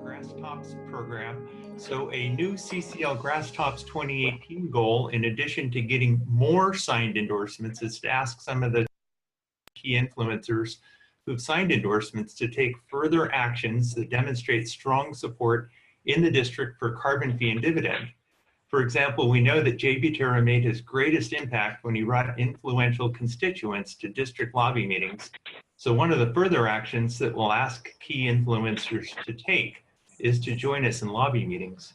Grasstops program. So a new CCL Grasstops 2018 goal, in addition to getting more signed endorsements, is to ask some of the key influencers who've signed endorsements to take further actions that demonstrate strong support in the district for carbon fee and dividend. For example, we know that J.B. Terra made his greatest impact when he brought influential constituents to district lobby meetings. So one of the further actions that we'll ask key influencers to take is to join us in lobby meetings.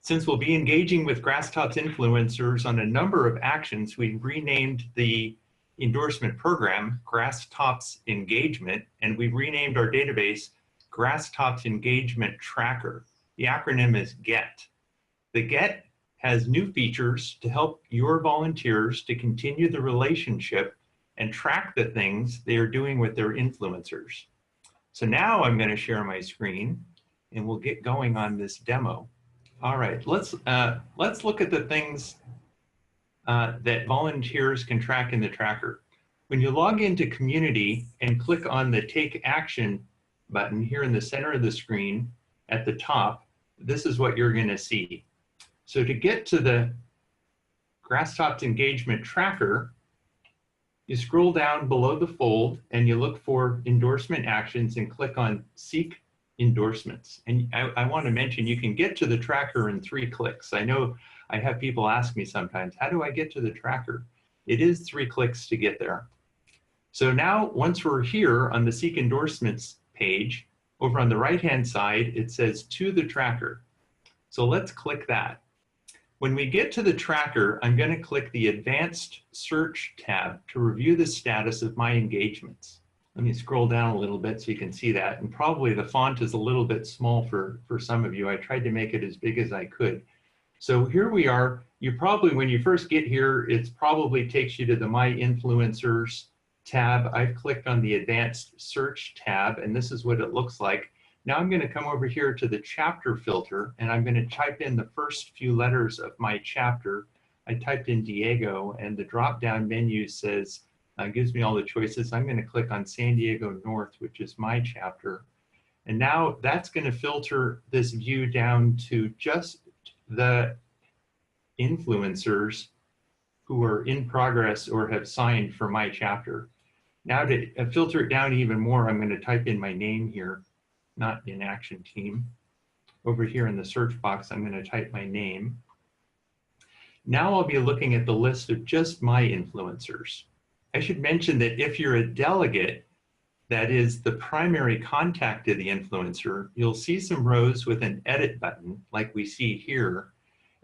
Since we'll be engaging with Grasstops influencers on a number of actions, we've renamed the endorsement program Grasstops Engagement, and we've renamed our database Grasstops Engagement Tracker. The acronym is GET. The GET has new features to help your volunteers to continue the relationship and track the things they are doing with their influencers. So now I'm going to share my screen and we'll get going on this demo. All right, let's look at the things that volunteers can track in the tracker. When you log into Community and click on the Take Action button here in the center of the screen at the top, this is what you're going to see. So to get to the Grasstops Engagement Tracker, you scroll down below the fold and you look for endorsement actions and click on Seek Endorsements. And I want to mention you can get to the tracker in 3 clicks. I know I have people ask me sometimes, how do I get to the tracker? It is 3 clicks to get there. So now once we're here on the Seek Endorsements page, over on the right-hand side, it says To the Tracker. So let's click that. When we get to the tracker, I'm going to click the Advanced Search tab to review the status of my engagements. Let me scroll down a little bit so you can see that. And probably the font is a little bit small for some of you. I tried to make it as big as I could. So here we are. You probably, when you first get here, it probably takes you to the My Influencers tab. I've clicked on the Advanced Search tab, and this is what it looks like. Now I'm going to come over here to the chapter filter, and I'm going to type in the first few letters of my chapter. I typed in Diego, and the drop-down menu says, gives me all the choices. I'm going to click on San Diego North, which is my chapter. And now that's going to filter this view down to just the influencers who are in progress or have signed for my chapter. Now to filter it down even more, I'm going to type in my name here. Not in Action Team. Over here in the search box, I'm going to type my name. Now I'll be looking at the list of just my influencers. I should mention that if you're a delegate, that is the primary contact of the influencer, you'll see some rows with an edit button like we see here.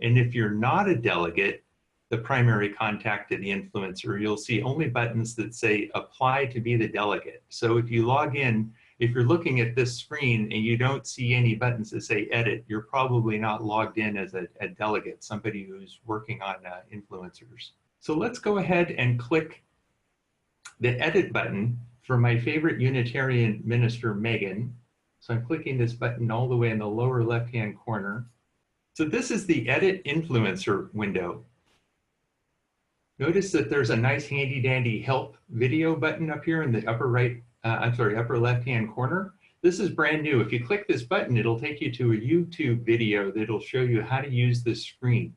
And if you're not a delegate, the primary contact of the influencer, you'll see only buttons that say apply to be the delegate. So if you log in, if you're looking at this screen and you don't see any buttons that say edit, you're probably not logged in as a delegate, somebody who's working on influencers. So let's go ahead and click the edit button for my favorite Unitarian minister, Megan. So I'm clicking this button all the way in the lower left-hand corner. So this is the edit influencer window. Notice that there's a nice handy dandy help video button up here in the upper upper left-hand corner. This is brand new. If you click this button, it'll take you to a YouTube video that'll show you how to use this screen.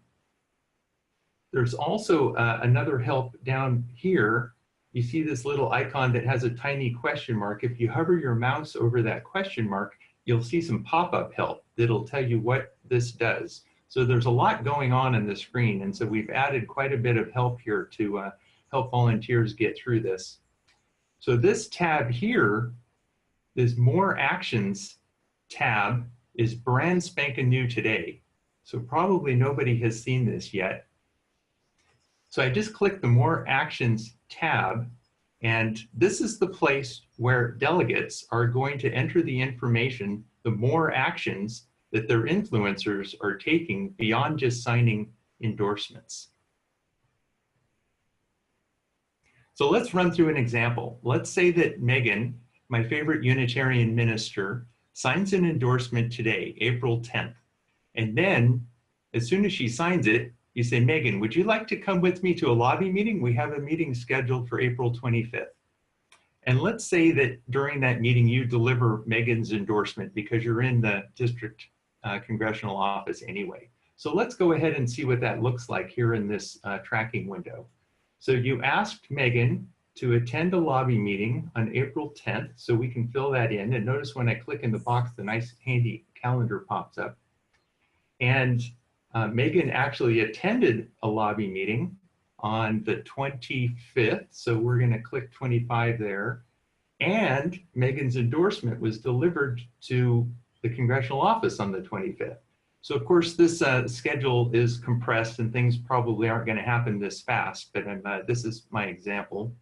There's also another help down here. You see this little icon that has a tiny question mark. If you hover your mouse over that question mark, you'll see some pop-up help that'll tell you what this does. So there's a lot going on in the screen, and so we've added quite a bit of help here to help volunteers get through this. So this tab here, this More Actions tab, is brand spanking new today. So probably nobody has seen this yet. So I just clicked the More Actions tab, and this is the place where delegates are going to enter the information, the more actions that their influencers are taking beyond just signing endorsements. So let's run through an example. Let's say that Megan, my favorite Unitarian minister, signs an endorsement today, April 10th. And then, as soon as she signs it, you say, Megan, would you like to come with me to a lobby meeting? We have a meeting scheduled for April 25th. And let's say that during that meeting, you deliver Megan's endorsement because you're in the district congressional office anyway. So let's go ahead and see what that looks like here in this tracking window. So you asked Megan to attend a lobby meeting on April 10th, so we can fill that in. And notice when I click in the box, the nice handy calendar pops up. And Megan actually attended a lobby meeting on the 25th, so we're going to click 25 there. And Megan's endorsement was delivered to the congressional office on the 25th. So of course this schedule is compressed and things probably aren't going to happen this fast, but this is my example.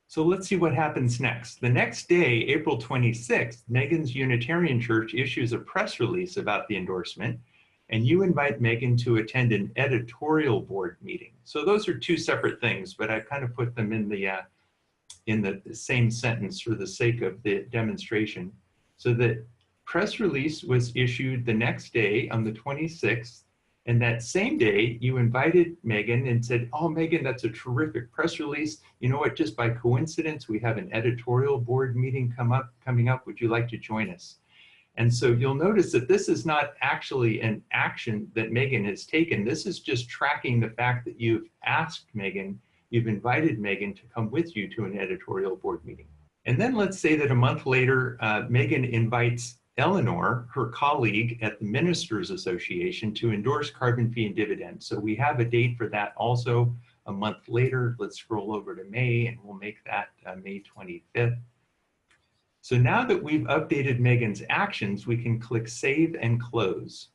So let's see what happens next. The next day, April 26th, Megan's Unitarian Church issues a press release about the endorsement, and you invite Megan to attend an editorial board meeting. So those are two separate things, but I kind of put them in the same sentence for the sake of the demonstration. So the press release was issued the next day on the 26th, and that same day you invited Megan and said, oh, Megan, that's a terrific press release. You know what, just by coincidence, we have an editorial board meeting coming up. Would you like to join us? And so you'll notice that this is not actually an action that Megan has taken. This is just tracking the fact that you've asked Megan, you've invited Megan to come with you to an editorial board meeting. And then let's say that a month later, Megan invites Eleanor, her colleague at the Ministers Association, to endorse carbon fee and dividend. So we have a date for that also a month later. Let's scroll over to May and we'll make that May 25th. So now that we've updated Megan's actions, we can click Save and Close.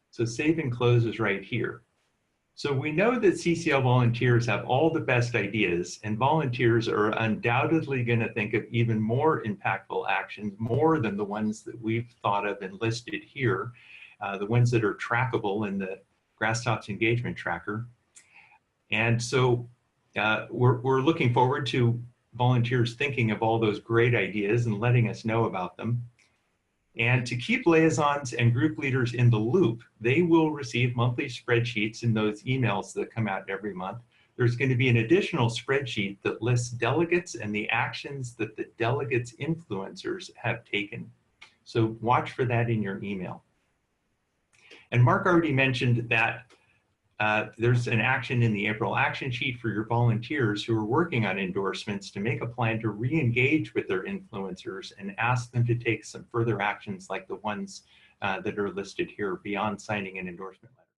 So Save and Close is right here. So we know that CCL volunteers have all the best ideas, and volunteers are undoubtedly going to think of even more impactful actions, more than the ones that we've thought of and listed here, the ones that are trackable in the Grasstops Engagement Tracker. And so we're looking forward to volunteers thinking of all those great ideas and letting us know about them. And to keep liaisons and group leaders in the loop, they will receive monthly spreadsheets in those emails that come out every month. There's going to be an additional spreadsheet that lists delegates and the actions that the delegates' influencers have taken. So watch for that in your email. And Mark already mentioned that there's an action in the April action sheet for your volunteers who are working on endorsements to make a plan to re-engage with their influencers and ask them to take some further actions like the ones that are listed here beyond signing an endorsement letter.